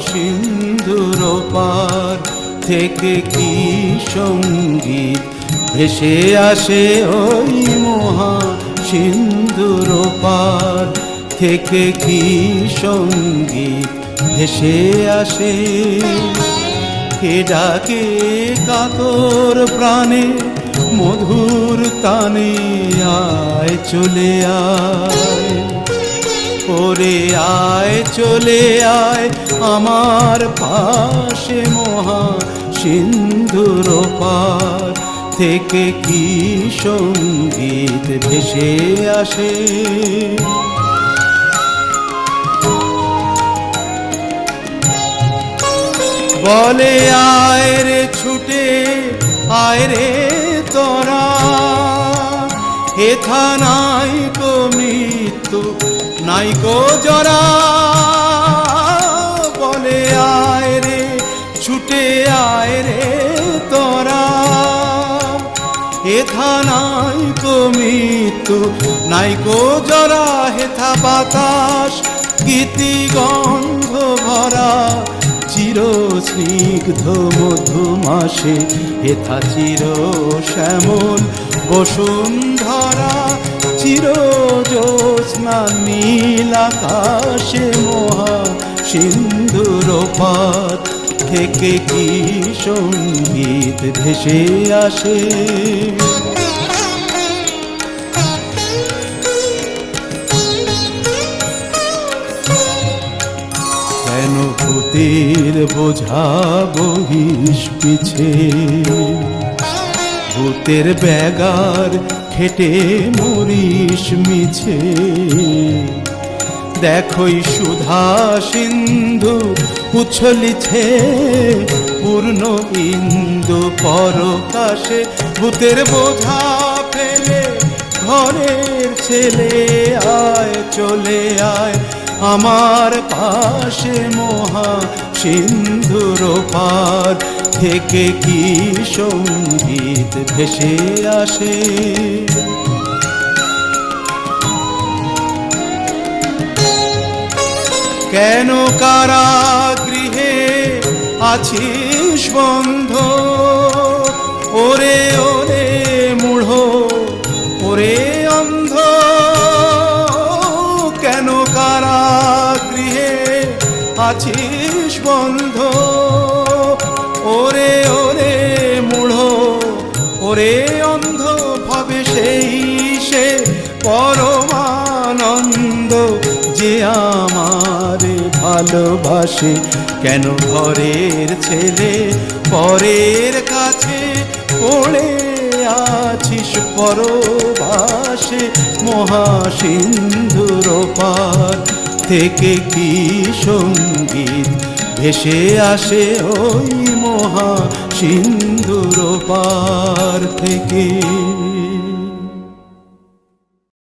সিন্ধুর পার থেকে কি সঙ্গীত ভেসে আসে ওই মহা সিন্ধুর পার থেকে কি সঙ্গীত ভেসে আসে। কে ডাকে কাতর প্রাণে মধুর তানে আয় চলে আয়, ওরে আয় চলে আয় আমার পাশে মহা সিন্ধুর পার থেকে কি সঙ্গীত ভেসে আসে। বলে আয় রে ছুটে আয় রে তোরা, হেথা নাই কো মৃত্যু নাই কো জরা। বলে আয় রে ছুটে আয় রে তোরা, হেথা নাই কো মৃত্যু নাই কো জরা। হেথা বাতাস গীতি গন্ধ ভরা চির স্নিগ্ধ মধুমাসে, হেথা চির শ্যামল বসুন্ধরা। চির জ্যোৎস্না নীল আকাশে মহা সিন্ধুর পার থেকে কি সঙ্গীত ভেসে আসে। কেন ভূতের বোঝা বহিস পিছে, ভূতের ব্যাগার খেটে মরিস মিছে। দেখোই সুধা সিন্ধু উছলিছে পূর্ণ ইন্দু পরকাশে। ভূতের বোঝা ফেলে ঘরের ছেলে আয় চলে আয় আমার পাশে মহা সিন্ধুর পার থেকে কি সঙ্গীত ভেসে আসে। কেন কারাগৃহে আছিস বন্ধ, ওরে ওরে মূঢ় ওরে অন্ধ। কেন কারাগৃহে আছিস বন্ধ, ওরে ওরে মূঢ় ওরে অন্ধ। ভাবে সেই সে পরমানন্দ যে আমারে ভালোবাসে। কেন ঘরের ছেলে পরের কাছে পড়ে আছিস পরবাসে। মহা সিন্ধুর পার থেকে কি সঙ্গীত ভেসে আসে ওই মহা সিন্ধুর পার থেকে।